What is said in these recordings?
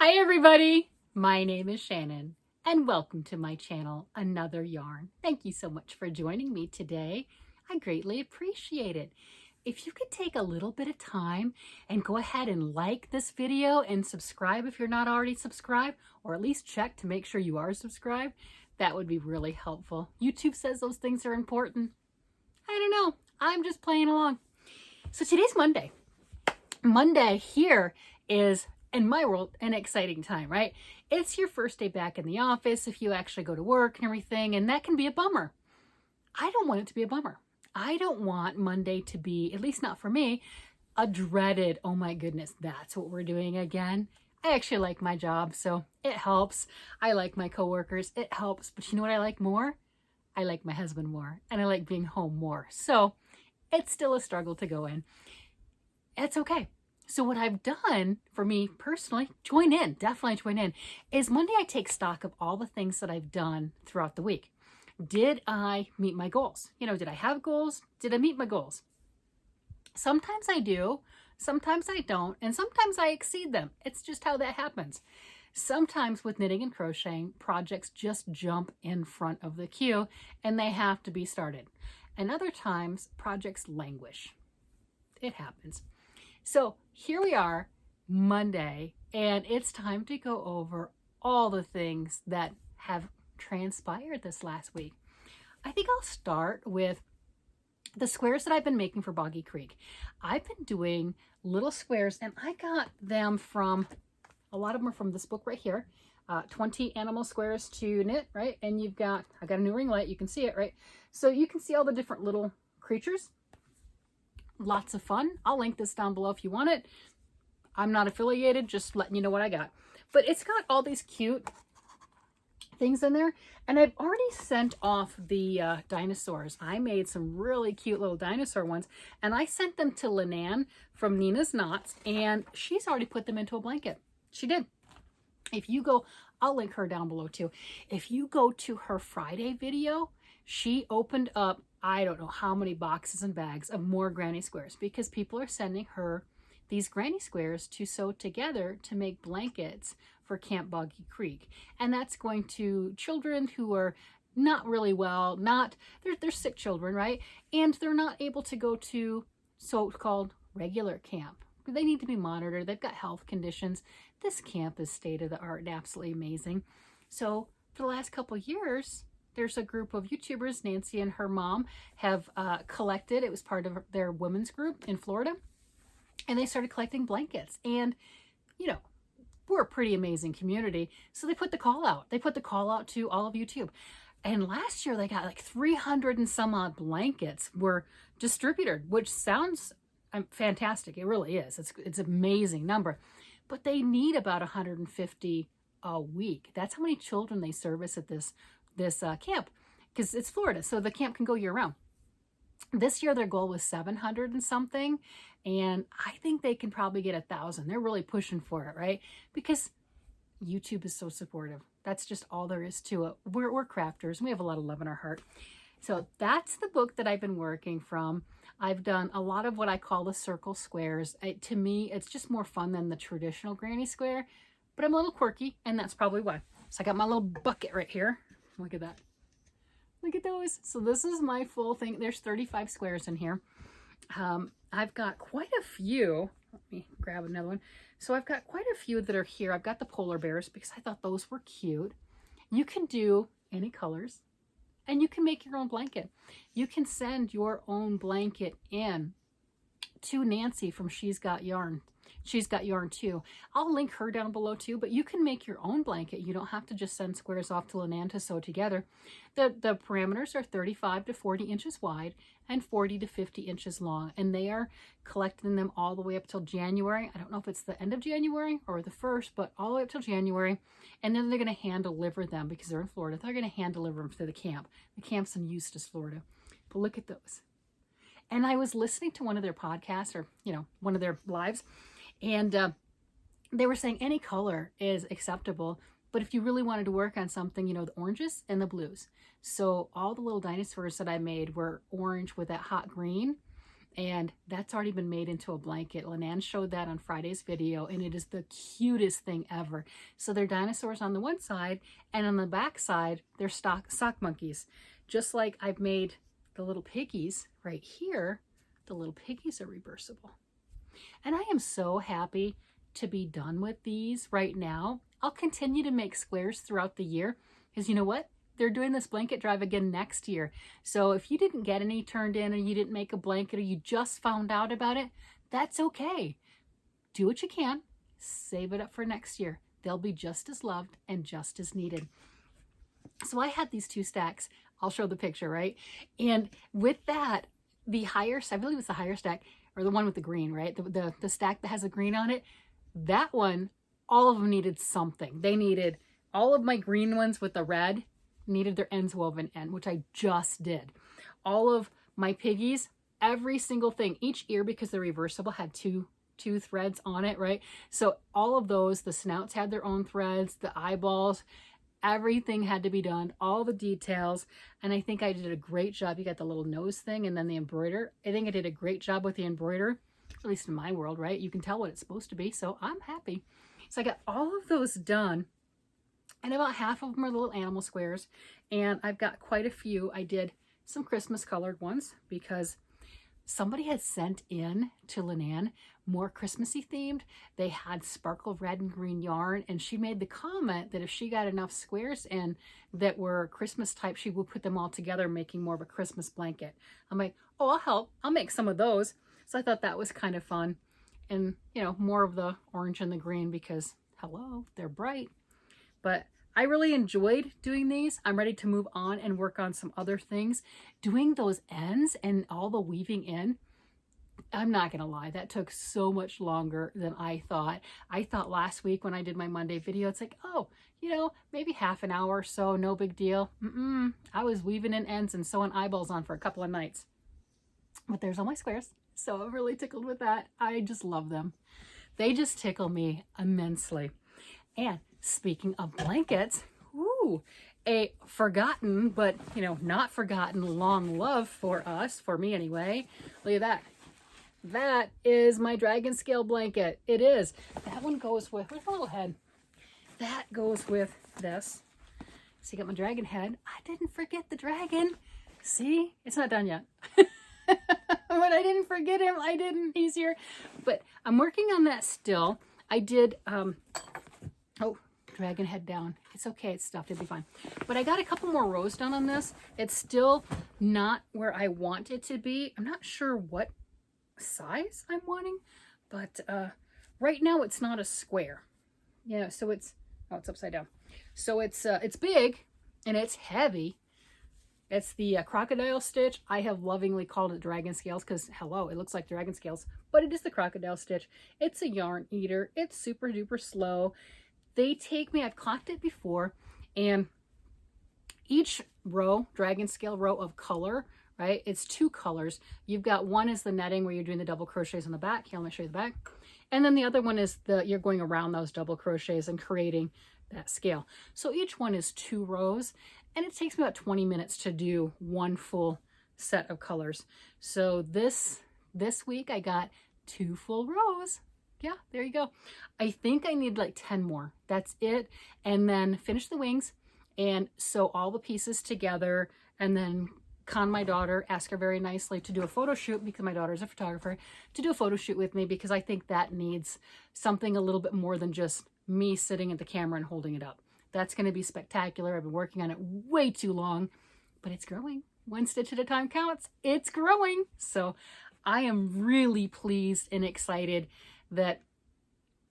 Hi everybody, my name is Shannon and welcome to my channel, Another Yarn. Thank you so much for joining me today. I greatly appreciate it. If you could take a little bit of time and go ahead and like this video and subscribe if you're not already subscribed, or at least check to make sure you are subscribed, that would be really helpful. YouTube says those things are important. I don't know, I'm just playing along. So today's Monday. Monday here is, in my world, an exciting time, right? It's your first day back in the office if you actually go to work and everything, and that can be a bummer. I don't want it to be a bummer. I don't want Monday to be, at least not for me, a dreaded, oh my goodness, that's what we're doing again. I actually like my job, so it helps. I like my coworkers, it helps. But you know what I like more? I like my husband more, and I like being home more. So it's still a struggle to go in. It's okay. So what I've done for me personally, definitely join in, is Monday I take stock of all the things that I've done throughout the week. Did I meet my goals? Did I have goals? Did I meet my goals? Sometimes I do, sometimes I don't, and sometimes I exceed them. It's just how that happens. Sometimes with knitting and crocheting, projects just jump in front of the queue and they have to be started. And other times, projects languish. It happens. So here we are, Monday, and it's time to go over all the things that have transpired this last week. I think I'll start with the squares that I've been making for Boggy Creek. I've been doing little squares, and I got them from, a lot of them are from this book right here, 20 animal squares to knit, right? And I got a new ring light, you can see it, right? So you can see all the different little creatures. Lots of fun. I'll link this down below if you want it. I'm not affiliated, just letting you know what I got. But it's got all these cute things in there. And I've already sent off the dinosaurs. I made some really cute little dinosaur ones. And I sent them to Linan from Nina's Knots. And she's already put them into a blanket. She did. If you go, I'll link her down below too. If you go to her Friday video, she opened up, I don't know how many boxes and bags of more granny squares because people are sending her these granny squares to sew together to make blankets for Camp Boggy Creek. And that's going to children who are not really well, they're sick children, right? And they're not able to go to so-called regular camp. They need to be monitored. They've got health conditions. This camp is state-of-the-art and absolutely amazing. So for the last couple of years, there's a group of YouTubers, Nancy and her mom, have collected. It was part of their women's group in Florida. And they started collecting blankets. And, we're a pretty amazing community. So they put the call out. They put the call out to all of YouTube. And last year they got like 300 and some odd blankets were distributed, which sounds fantastic. It really is. It's an amazing number. But they need about 150 a week. That's how many children they service at this camp, because it's Florida, so the camp can go year round. This year their goal was 700 and something, and I think they can probably get 1,000. They're really pushing for it, right? Because YouTube is so supportive. That's just all there is to it. We're crafters, and we have a lot of love in our heart. So that's the book that I've been working from. I've done a lot of what I call the circle squares. To me, it's just more fun than the traditional granny square, but I'm a little quirky, and that's probably why. So I got my little bucket right here. Look at that. Look at those. So this is my full thing. There's 35 squares in here. I've got quite a few. Let me grab another one. So I've got quite a few that are here. I've got the polar bears because I thought those were cute. You can do any colors and you can make your own blanket. You can send your own blanket in to Nancy from She's Got Yarn. She's Got Yarn too. I'll link her down below too, but you can make your own blanket. You don't have to just send squares off to Linan to sew together. The parameters are 35 to 40 inches wide and 40 to 50 inches long, and they are collecting them all the way up till January. I don't know if it's the end of January or the 1st, but all the way up till January. And then they're going to hand deliver them because they're in Florida. They're going to hand deliver them to the camp. The camp's in Eustis, Florida. But look at those. And I was listening to one of their podcasts, or one of their lives, and they were saying any color is acceptable, but if you really wanted to work on something, the oranges and the blues. So all the little dinosaurs that I made were orange with that hot green, And that's already been made into a blanket. Lenan showed that on Friday's video, and it is the cutest thing ever. So they're dinosaurs on the one side, and on the back side, they're sock monkeys. Just like I've made the little piggies right here, the little piggies are reversible. And I am so happy to be done with these right now. I'll continue to make squares throughout the year, because you know what? They're doing this blanket drive again next year. So if you didn't get any turned in, or you didn't make a blanket, or you just found out about it, that's okay. Do what you can. Save it up for next year. They'll be just as loved and just as needed. So I had these 2 stacks. I'll show the picture, right? And with that, the higher, I believe it's the higher stack, or the one with the green, right? The stack that has the green on it, that one, all of them needed something. They needed, all of my green ones with the red needed their ends woven in, which I just did. All of my piggies, every single thing, each ear, because they're reversible, had two threads on it, right? So all of those, the snouts had their own threads, the eyeballs, everything had to be done, all the details. And I think I did a great job. You got the little nose thing and then the embroider. I think I did a great job with the embroider, at least in my world, right? You can tell what it's supposed to be, so I'm happy. So I got all of those done. And about half of them are little animal squares. And I've got quite a few. I did some Christmas colored ones because somebody had sent in to Lenan more Christmassy themed. They had sparkle red and green yarn. And she made the comment that if she got enough squares in that were Christmas type, she would put them all together, making more of a Christmas blanket. I'm like, oh, I'll help. I'll make some of those. So I thought that was kind of fun. And, you know, more of the orange and the green because, hello, they're bright. But I really enjoyed doing these. I'm ready to move on and work on some other things. Doing those ends and all the weaving in, I'm not going to lie, that took so much longer than I thought. I thought last week when I did my Monday video, it's like, oh, you know, maybe half an hour or so, no big deal. I was weaving in ends and sewing eyeballs on for a couple of nights. But there's all my squares, so I'm really tickled with that. I just love them. They just tickle me immensely. And speaking of blankets, ooh, a forgotten, but, you know, not forgotten long love for us, for me anyway. Look at that. That is my dragon scale blanket. It is. That one goes with, where's my little head? That goes with this. So you got my dragon head. I didn't forget the dragon. See, it's not done yet. But I didn't forget him. I didn't. He's here. But I'm working on that still. I did, oh, dragon head down. It's okay. It's stuffed. It'll be fine. But I got a couple more rows done on this. It's still not where I want it to be. I'm not sure what size I'm wanting, but right now it's not a square. Yeah, so it's, oh, it's upside down. So it's big and it's heavy. It's the crocodile stitch. I have lovingly called it dragon scales because, hello, it looks like dragon scales, but it is the crocodile stitch. It's a yarn eater. It's super duper slow. They take me, I've clocked it before, and each row, dragon scale row of color, right? It's 2 colors. You've got one is the netting where you're doing the double crochets on the back. Here, let me show you the back. And then the other one is you're going around those double crochets and creating that scale. So each one is 2 rows, and it takes me about 20 minutes to do one full set of colors. So this week I got 2 full rows. Yeah, there you go. I think I need like 10 more. That's it. And then finish the wings and sew all the pieces together, and then con my daughter, ask her very nicely to do a photo shoot, because my daughter's a photographer, to do a photo shoot with me, because I think that needs something a little bit more than just me sitting at the camera and holding it up. That's going to be spectacular. I've been working on it way too long, but it's growing. 1 stitch at a time counts. It's growing. So I am really pleased and excited that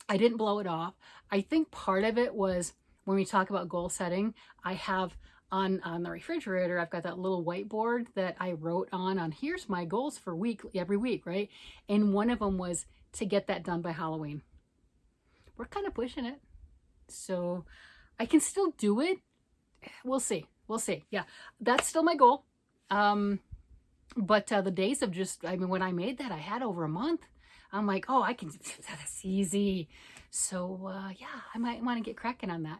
I didn't blow it off. I think part of it was when we talk about goal setting, I have on the refrigerator, I've got that little whiteboard that I wrote on here's my goals for every week, right? And one of them was to get that done by Halloween. We're kind of pushing it. So I can still do it. We'll see. We'll see. Yeah, that's still my goal. But the days of just, I mean, when I made that, I had over a month. I'm like, oh, I can, that's easy. So yeah, I might want to get cracking on that.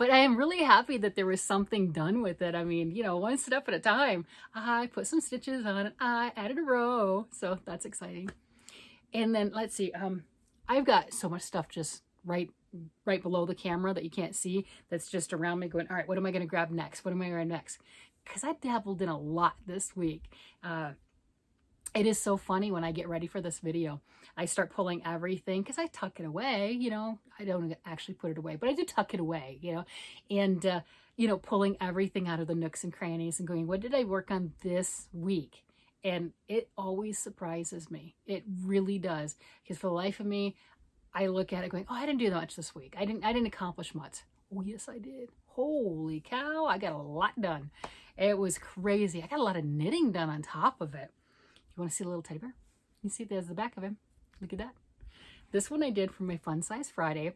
But I am really happy that there was something done with it. I mean, you know, one step at a time. I put some stitches on it. I added a row. So that's exciting. And then let's see, I've got so much stuff just right below the camera that you can't see, that's just around me going, all right, what am I going to grab next? What am I going to grab next? Because I dabbled in a lot this week. It is so funny when I get ready for this video. I start pulling everything because I tuck it away, you know. I don't actually put it away, but I do tuck it away, you know. And, you know, pulling everything out of the nooks and crannies and going, what did I work on this week? And it always surprises me. It really does. Because for the life of me, I look at it going, oh, I didn't do that much this week. I didn't accomplish much. Oh, yes, I did. Holy cow, I got a lot done. It was crazy. I got a lot of knitting done on top of it. You want to see the little teddy bear? You see there's the back of him. Look at that. This one I did for my Fun Size Friday,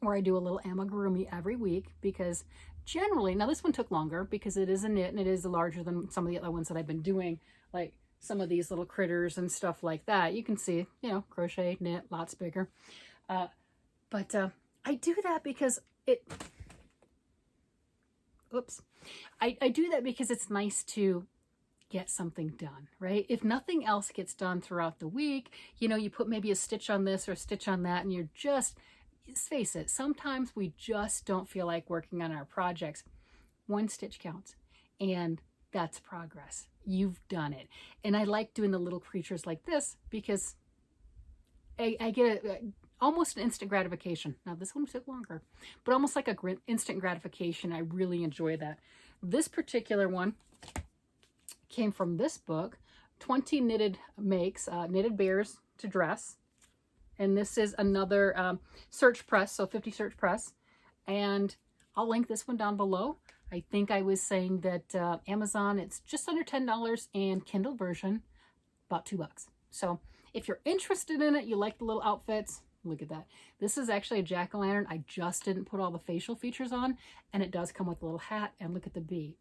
where I do a little amigurumi every week, because generally, now this one took longer because it is a knit and it is larger than some of the other ones that I've been doing, like some of these little critters and stuff like that. You can see, you know, crochet, knit, lots bigger. But I do that because I do that because it's nice to get something done, right? If nothing else gets done throughout the week, you know, you put maybe a stitch on this or a stitch on that, and you're just, let's face it, sometimes we just don't feel like working on our projects. One stitch counts, and that's progress. You've done it. And I like doing the little creatures like this because I get almost an instant gratification. Now this one took longer, but almost like a instant gratification. I really enjoy that. This particular one came from this book, 20 Knitted Makes, Knitted Bears to Dress. And this is another search press, so 50 search press. And I'll link this one down below. I think I was saying that Amazon, it's just under $10, and Kindle version, about $2. So if you're interested in it, you like the little outfits, look at that. This is actually a jack-o'-lantern. I just didn't put all the facial features on, and it does come with a little hat, and look at the bee.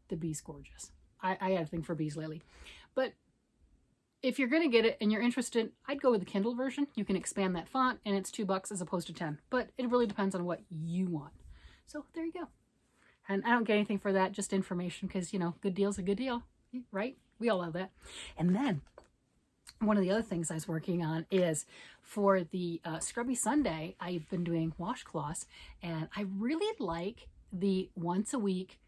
The bee's gorgeous. I had a thing for bees lately. But if you're going to get it and you're interested, I'd go with the Kindle version. You can expand that font, and it's $2 as opposed to 10. But it really depends on what you want. So there you go. And I don't get anything for that, just information, because, you know, good deal's a good deal, right? We all love that. And then one of the other things I was working on is for the Scrubby Sunday, I've been doing washcloths, and I really like the once a week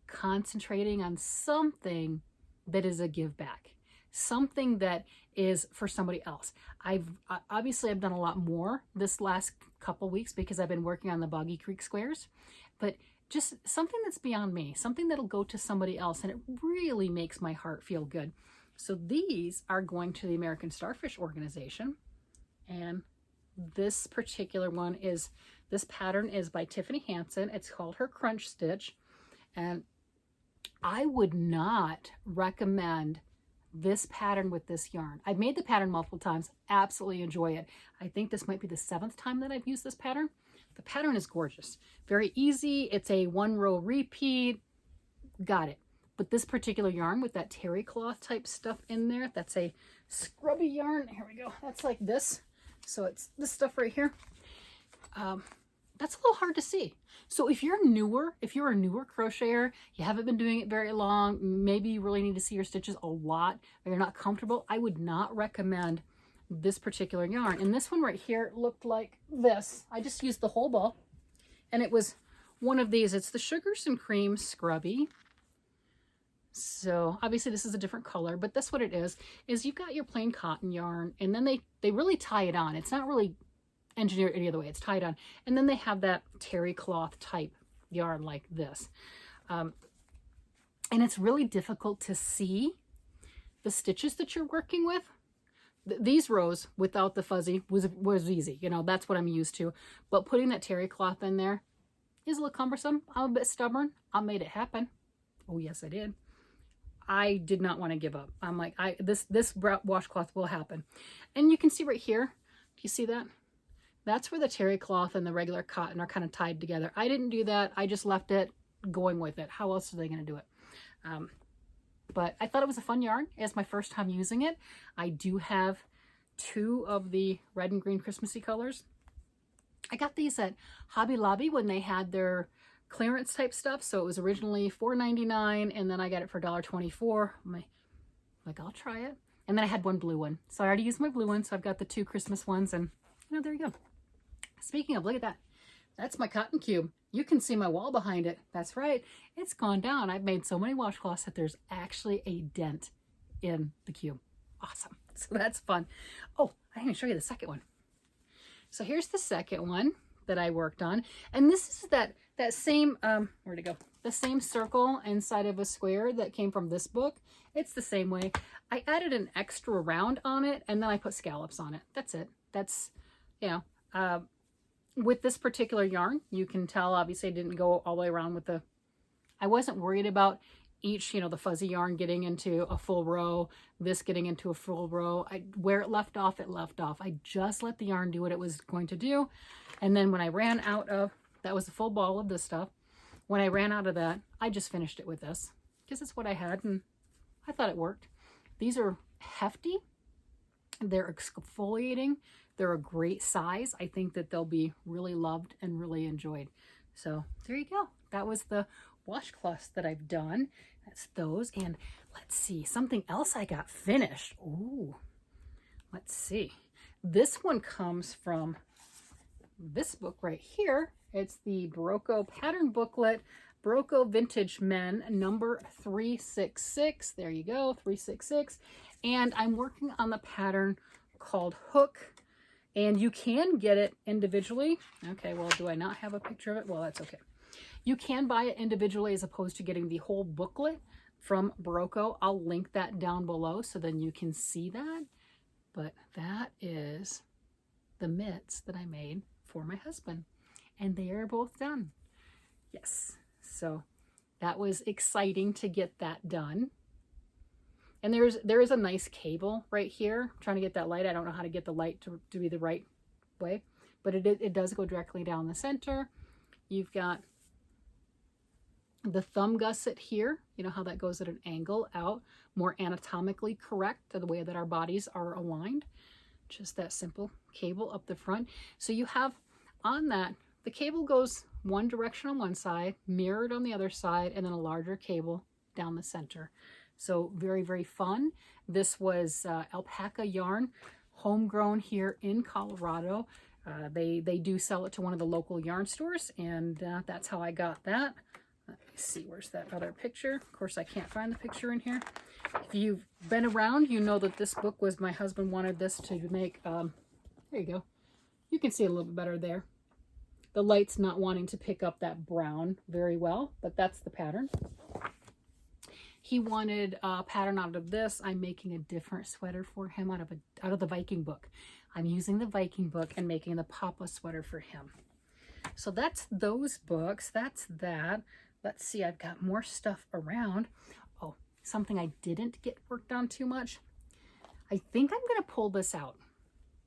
concentrating on something that is a give back, something that is for somebody else. I've done a lot more this last couple weeks because I've been working on the Boggy Creek squares, but just something that's beyond me, something that'll go to somebody else, and it really makes my heart feel good. So these are going to the American Starfish Organization, and this particular one is, this pattern is by Tiffany Hansen. It's called her Crunch Stitch, and I would not recommend this pattern with this yarn. I've made the pattern multiple times, absolutely enjoy it. I think this might be the 7th time that I've used this pattern. The pattern is gorgeous, very easy. It's a 1-row repeat, got it. But this particular yarn with that terry cloth type stuff in there, that's a scrubby yarn. Here we go. That's like this. So it's this stuff right here. That's a little hard to see. So if you're newer, if you're a newer crocheter, you haven't been doing it very long, maybe you really need to see your stitches a lot, or you're not comfortable, I would not recommend this particular yarn. And this one right here looked like this. I just used the whole ball, and it was one of these. It's the Sugars and Cream Scrubby. So obviously this is a different color, but that's what it is you've got your plain cotton yarn, and then they really tie it on. It's not really engineered any other way, it's tied on. And then they have that terry cloth type yarn like this. And it's really difficult to see the stitches that you're working with. These rows without the fuzzy was easy. You know, that's what I'm used to. But putting that terry cloth in there is a little cumbersome. I'm a bit stubborn. I made it happen. Oh, yes, I did. I did not want to give up. I'm like, this washcloth will happen. And you can see right here, do you see that? That's where the terry cloth and the regular cotton are kind of tied together. I didn't do that. I just left it going with it. How else are they going to do it? But I thought it was a fun yarn. It's my first time using it. I do have 2 of the red and green Christmassy colors. I got these at Hobby Lobby when they had their clearance type stuff. So it was originally $4.99 and then I got it for $1.24. I'm like, I'll try it. And then I had one blue one. So I already used my blue one. So I've got the 2 Christmas ones and there you go. Speaking of, look at that. That's my cotton cube. You can see my wall behind it. That's right. It's gone down. I've made so many washcloths that there's actually a dent in the cube. Awesome. So that's fun. Oh, I didn't even show you the second one. So here's the second one that I worked on. And this is that same, where'd it go? The same circle inside of a square that came from this book. It's the same way. I added an extra round on it and then I put scallops on it. That's it. That's, with this particular yarn, you can tell, obviously I didn't go all the way around with I wasn't worried about each, the fuzzy yarn getting into a full row, this getting into a full row. Where it left off, it left off. I just let the yarn do what it was going to do. And then when I ran out of, that was a full ball of this stuff. When I ran out of that, I just finished it with this because it's what I had and I thought it worked. These are hefty. They're exfoliating. They're a great size. I think that they'll be really loved and really enjoyed. So there you go. That was the washcloths that I've done. That's those. And let's see, something else I got finished. Ooh, let's see. This one comes from this book right here. It's the Berroco pattern booklet, Berroco Vintage Men, number 366. There you go, 366. And I'm working on the pattern called Hook. And you can get it individually. Okay, well, do I not have a picture of it? Well, that's okay. You can buy it individually as opposed to getting the whole booklet from Berroco. I'll link that down below so then you can see that. But that is the mitts that I made for my husband. And they are both done. Yes. So that was exciting to get that done. And there is a nice cable right here. I'm trying to get that light. I don't know how to get the light to be the right way, but it does go directly down the center. You've got the thumb gusset here. You know how that goes at an angle out, more anatomically correct to the way that our bodies are aligned. Just that simple cable up the front. So you have on that, the cable goes one direction on one side, mirrored on the other side, and then a larger cable down the center. So very, very fun. This was alpaca yarn, homegrown here in Colorado. They do sell it to one of the local yarn stores, and that's how I got that. Let me see, where's that other picture? Of course, I can't find the picture in here. If you've been around, you know that this book was, my husband wanted this to make, there you go. You can see a little bit better there. The light's not wanting to pick up that brown very well, but that's the pattern. He wanted a pattern out of this. I'm making a different sweater for him out of the Viking book. I'm using the Viking book and making the Papa sweater for him. So that's those books. That's that. Let's see, I've got more stuff around. Oh, something I didn't get worked on too much. I think I'm going to pull this out.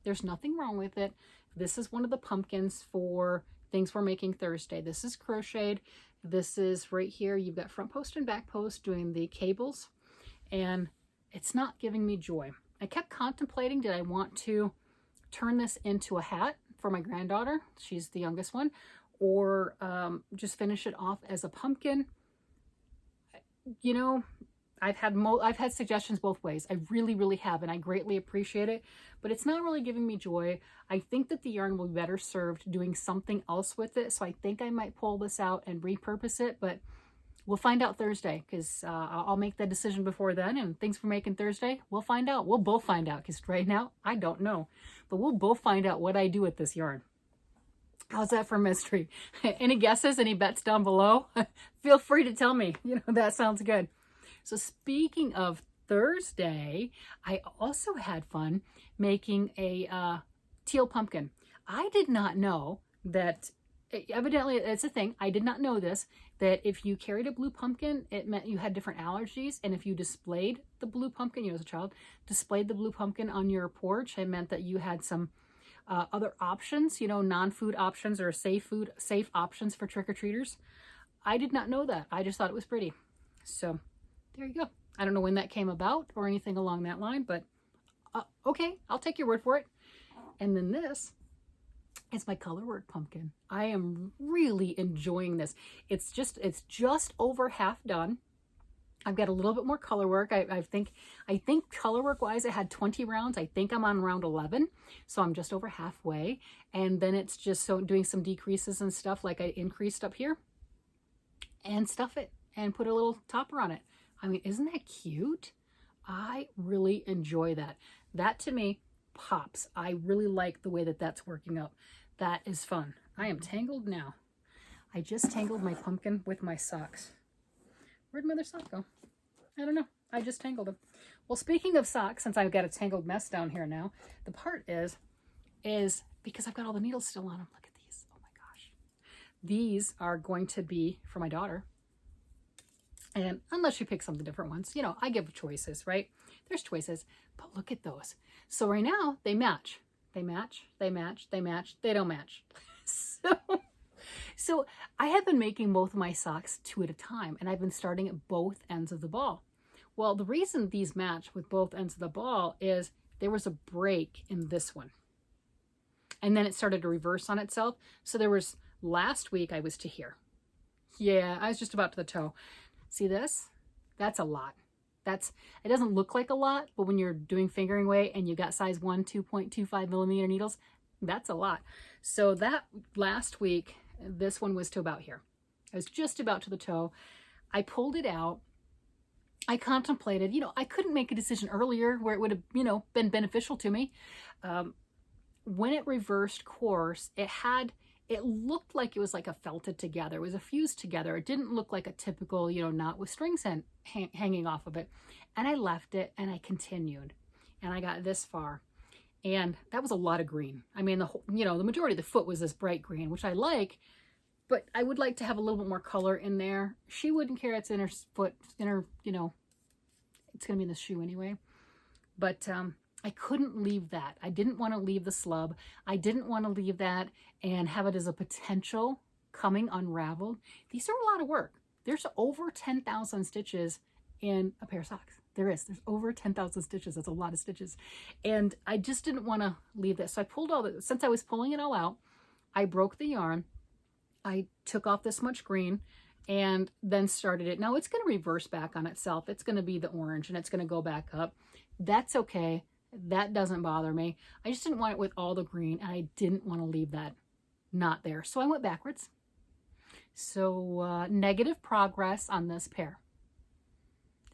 There's nothing wrong with it. This is one of the pumpkins for things we're making Thursday. This is crocheted. This is right here. You've got front post and back post doing the cables, and it's not giving me joy. I kept contemplating, did I want to turn this into a hat for my granddaughter? She's the youngest one, or just finish it off as a pumpkin. You know, I've had suggestions both ways. I really, really have, and I greatly appreciate it, but it's not really giving me joy. I think that the yarn will be better served doing something else with it, so I think I might pull this out and repurpose it, but we'll find out Thursday, because I'll make that decision before then, and things for making Thursday, we'll find out. We'll both find out, because right now, I don't know, but we'll both find out what I do with this yarn. How's that for mystery? Any guesses, any bets down below? Feel free to tell me. You know, that sounds good. So speaking of Thursday, I also had fun making a teal pumpkin. I did not know that, evidently it's a thing, I did not know this, that if you carried a blue pumpkin, it meant you had different allergies. And if you displayed the blue pumpkin, as a child, displayed the blue pumpkin on your porch, it meant that you had some other options, non-food options or safe options for trick-or-treaters. I did not know that. I just thought it was pretty. So there you go. I don't know when that came about or anything along that line, but okay, I'll take your word for it. And then this is my colorwork pumpkin. I am really enjoying this. It's just over half done. I've got a little bit more color work. I think color work wise, I had 20 rounds. I think I'm on round 11. So I'm just over halfway. And then it's just doing some decreases and stuff, like I increased up here and stuff it and put a little topper on it. I mean, isn't that cute? I really enjoy that. That to me pops. I really like the way that that's working out. That is fun. I am tangled now. I just tangled my pumpkin with my socks. Where'd my other sock go? I don't know. I just tangled them. Well, speaking of socks, since I've got a tangled mess down here now, the part is because I've got all the needles still on them. Look at these. Oh my gosh. These are going to be for my daughter. And unless she picks some of the different ones, you know, I give choices, right? There's choices, but look at those. So right now they match. They match, they match, they match, they don't match. So I have been making both of my socks 2 at a time, and I've been starting at both ends of the ball. Well, the reason these match with both ends of the ball is there was a break in this one. And then it started to reverse on itself. So there was, last week I was to here. Yeah, I was just about to the toe. See this? That's a lot. It doesn't look like a lot, but when you're doing fingering weight and you got size 1, 2.25 millimeter needles, that's a lot. So that last week, this one was to about here. I was just about to the toe. I pulled it out. I contemplated, you know, I couldn't make a decision earlier where it would have, you know, been beneficial to me. When it reversed course, it looked like it was like a felted together. It was a fused together. It didn't look like a typical, you know, knot with strings hanging off of it. And I left it and I continued. And I got this far. And that was a lot of green. I mean, the majority of the foot was this bright green, which I like, but I would like to have a little bit more color in there. She wouldn't care. It's in her foot, you know, it's going to be in the shoe anyway. But I couldn't leave that. I didn't want to leave the slub. I didn't want to leave that and have it as a potential coming unraveled. These are a lot of work. There's over 10,000 stitches in a pair of socks. There's over 10,000 stitches. That's a lot of stitches. And I just didn't want to leave this. So I pulled since I was pulling it all out, I broke the yarn. I took off this much green and then started it. Now it's going to reverse back on itself. It's going to be the orange and it's going to go back up. That's okay. That doesn't bother me. I just didn't want it with all the green and I didn't want to leave that not there. So I went backwards. So negative progress on this pair.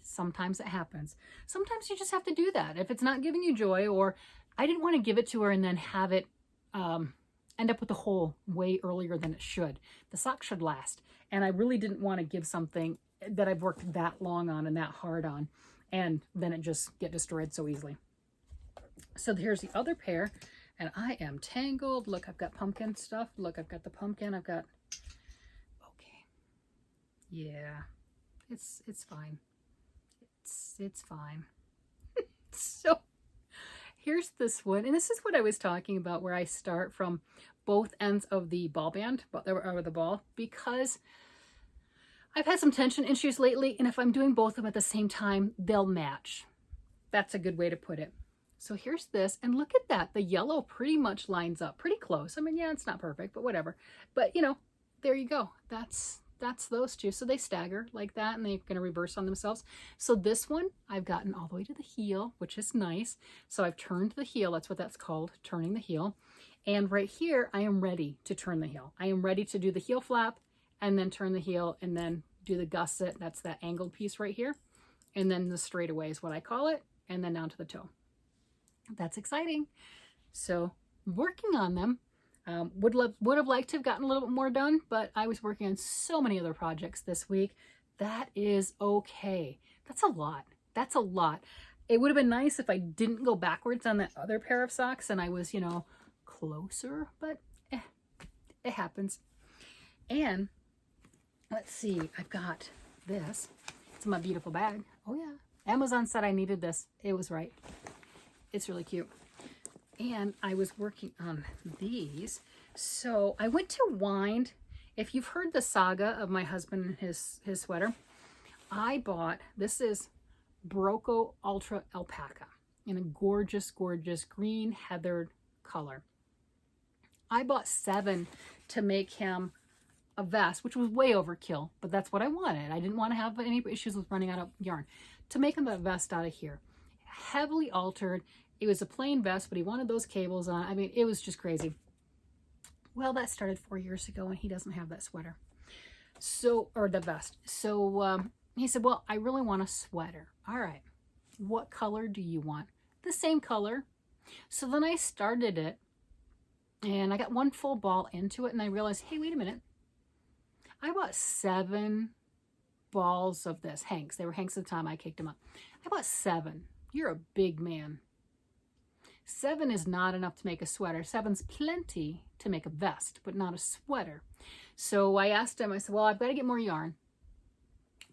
Sometimes it happens. Sometimes you just have to do that. If it's not giving you joy, or I didn't want to give it to her and then have it end up with a hole way earlier than it should. The sock should last. And I really didn't want to give something that I've worked that long on and that hard on, and then it just get destroyed so easily. So here's the other pair, and I am tangled. Look, I've got pumpkin stuff. Look, I've got the pumpkin. I've got, okay. Yeah, it's fine. It's fine. So here's this one, and this is what I was talking about, where I start from both ends of the ball band, or the ball, because I've had some tension issues lately, and if I'm doing both of them at the same time, they'll match. That's a good way to put it. So here's this, and look at that. The yellow pretty much lines up pretty close. I mean, yeah, it's not perfect, but whatever. But, you know, there you go. That's those two. So they stagger like that, and they're going to reverse on themselves. So this one, I've gotten all the way to the heel, which is nice. So I've turned the heel. That's what that's called, turning the heel. And right here, I am ready to turn the heel. I am ready to do the heel flap and then turn the heel and then do the gusset. That's that angled piece right here. And then the straightaway is what I call it. And then down to the toe. That's exciting. So working on them. Would have liked to have gotten a little bit more done, but I was working on so many other projects this week. That is okay. That's a lot. That's a lot. It would have been nice if I didn't go backwards on that other pair of socks and I was, you know, closer, but it happens. And let's see, I've got this. It's in my beautiful bag. Oh yeah. Amazon said I needed this. It was right. It's really cute. And I was working on these. So I went to Wind. If you've heard the saga of my husband and his sweater, I bought, this is Berroco Ultra Alpaca in a gorgeous, gorgeous green heathered color. I bought 7 to make him a vest, which was way overkill, but that's what I wanted. I didn't want to have any issues with running out of yarn. To make him a vest out of here. Heavily altered. It was a plain vest, but he wanted those cables on. I mean, it was just crazy. Well, that started 4 years ago, and he doesn't have that sweater. So, or the vest. So he said, well, I really want a sweater. All right. What color do you want? The same color. So then I started it, and I got one full ball into it, and I realized, hey, wait a minute. I bought 7 balls of this. Hanks. They were Hanks at the time. I kicked them up. I bought 7. You're a big man. 7 is not enough to make a sweater. 7's plenty to make a vest, but not a sweater. So I asked him, I said, well, I've got to get more yarn.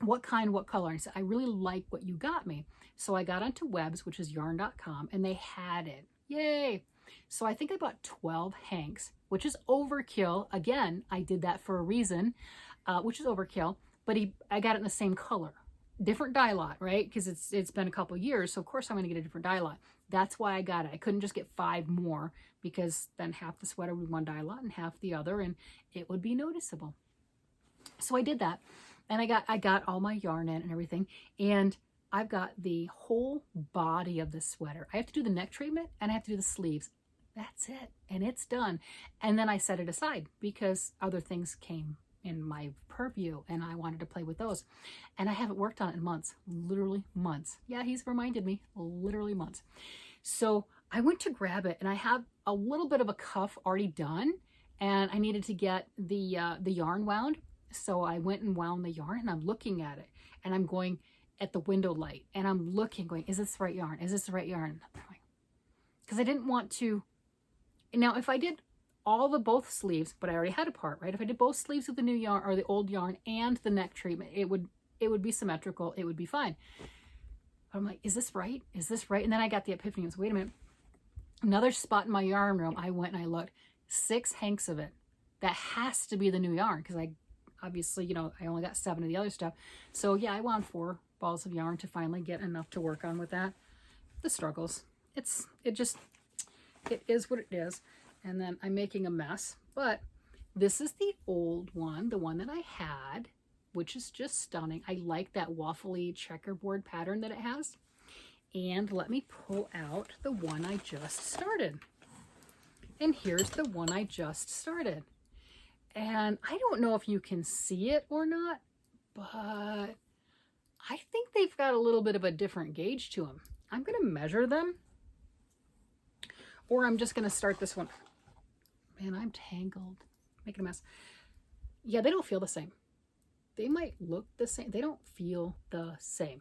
What kind, what color? And he said, I really like what you got me. So I got onto Webs, which is yarn.com, and they had it. Yay! So I think I bought 12 Hanks, which is overkill. Again, I did that for a reason, which is overkill, but I got it in the same color. Different dye lot, right? Because it's been a couple years, so of course I'm going to get a different dye lot. That's why I got it. I couldn't just get 5 more, because then half the sweater would be one dye lot and half the other, and it would be noticeable. So I did that, and I got all my yarn in and everything, and I've got the whole body of the sweater. I have to do the neck treatment, and I have to do the sleeves. That's it, and it's done. And then I set it aside because other things came in my purview, and I wanted to play with those. And I haven't worked on it in months, literally months. Yeah, he's reminded me, literally months. So I went to grab it, and I have a little bit of a cuff already done, and I needed to get the yarn wound. So I went and wound the yarn, and I'm looking at it, and I'm going at the window light, and I'm looking, going, is this the right yarn? Is this the right yarn? Because I didn't want to. Now, if I did both sleeves, but I already had a part, right? If I did both sleeves with the new yarn or the old yarn and the neck treatment, it would be symmetrical. It would be fine. But I'm like, is this right? Is this right? And then I got the epiphany. I was, wait a minute. Another spot in my yarn room, I went and I looked. 6 hanks of it. That has to be the new yarn, because I obviously, I only got 7 of the other stuff. So yeah, I wound 4 balls of yarn to finally get enough to work on with that. The struggles. It is what it is. And then I'm making a mess, but this is the old one, the one that I had, which is just stunning. I like that waffly checkerboard pattern that it has. And let me pull out the one I just started. And here's the one I just started. And I don't know if you can see it or not, but I think they've got a little bit of a different gauge to them. I'm going to measure them, or I'm just going to start this one. Man, I'm tangled, making a mess. Yeah, they don't feel the same. They might look the same. They don't feel the same.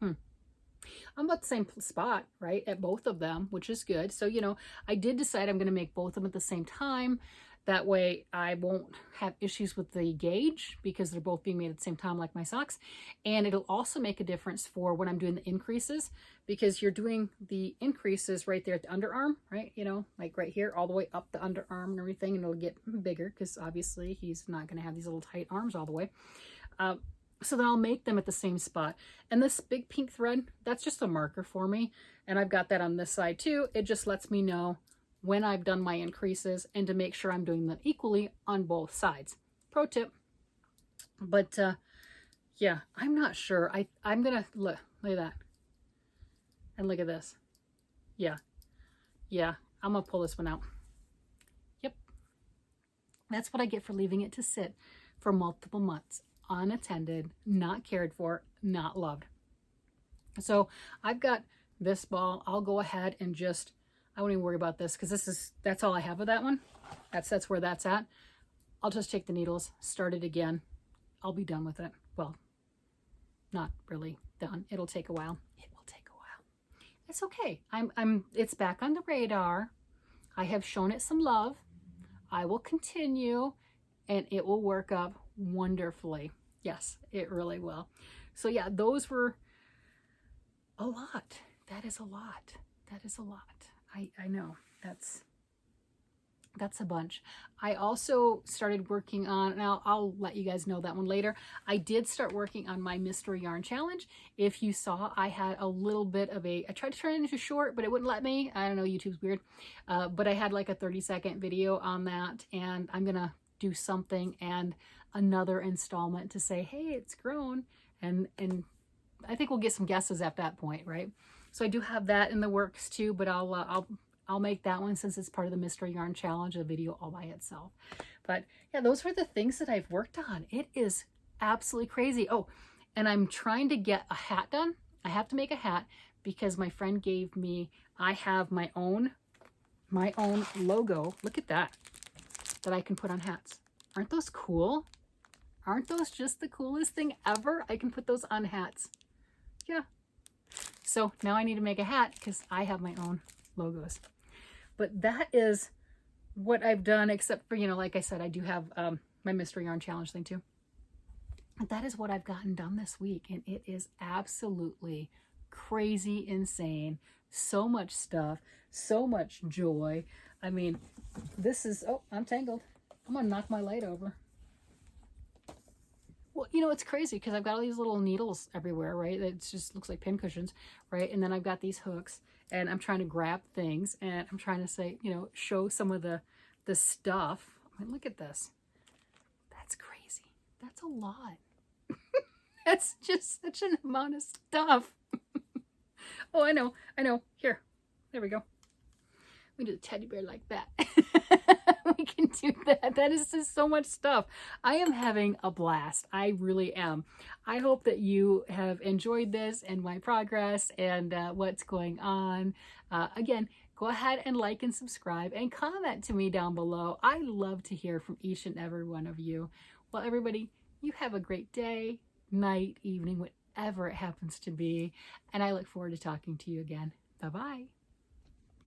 I'm about the same spot, right, at both of them, which is good. So, I did decide I'm going to make both of them at the same time. That way I won't have issues with the gauge, because they're both being made at the same time, like my socks. And it'll also make a difference for when I'm doing the increases, because you're doing the increases right there at the underarm, right? Like right here, all the way up the underarm and everything, and it'll get bigger, because obviously he's not going to have these little tight arms all the way. So then I'll make them at the same spot. And this big pink thread, that's just a marker for me. And I've got that on this side too. It just lets me know when I've done my increases, and to make sure I'm doing them equally on both sides. Pro tip. But yeah, I'm not sure. I'm gonna look at that, and look at this. Yeah, I'm gonna pull this one out. Yep, that's what I get for leaving it to sit for multiple months, unattended, not cared for, not loved. So I've got this ball. I'll go ahead and just, I won't even worry about this, because that's all I have of that one. That's where that's at. I'll just take the needles, start it again. I'll be done with it. Well, not really done. It'll take a while. It will take a while. It's okay. It's back on the radar. I have shown it some love. I will continue, and it will work up wonderfully. Yes, it really will. So yeah, those were a lot. That is a lot. That is a lot. I know That's a bunch. I also started working on, and I'll let you guys know that one later. I did start working on my mystery yarn challenge. If you saw, I had a little bit of I tried to turn it into short, but it wouldn't let me. I don't know, YouTube's weird. But I had like a 30-second video on that, and I'm gonna do something and another installment to say, hey, it's grown. And I think we'll get some guesses at that point, right? So I do have that in the works too, but I'll make that one since it's part of the mystery yarn challenge, a video all by itself. But yeah, those were the things that I've worked on. It is absolutely crazy. Oh, and I'm trying to get a hat done. I have to make a hat because my friend gave me, I have my own logo. Look at that I can put on hats. Aren't those cool? Aren't those just the coolest thing ever? I can put those on hats. Yeah. So now I need to make a hat because I have my own logos. But that is what I've done, except for, you know, like I said, I do have my mystery yarn challenge thing too. But that is what I've gotten done this week, and it is absolutely crazy insane. So much stuff, so much joy. I mean, this is, oh, I'm tangled. I'm gonna knock my light over. Well, you know, it's crazy because I've got all these little needles everywhere, right? It just looks like pin cushions, right? And then I've got these hooks, and I'm trying to grab things, and I'm trying to say, you know, show some of the stuff. I mean, look at this. That's crazy. That's a lot. That's just such an amount of stuff. Oh, I know. Here, there we go. We do the teddy bear like that. We can do that. That is just so much stuff. I am having a blast. I really am. I hope that you have enjoyed this and my progress and what's going on. Again, go ahead and like and subscribe and comment to me down below. I love to hear from each and every one of you. Well, everybody, you have a great day, night, evening, whatever it happens to be. And I look forward to talking to you again. Bye-bye.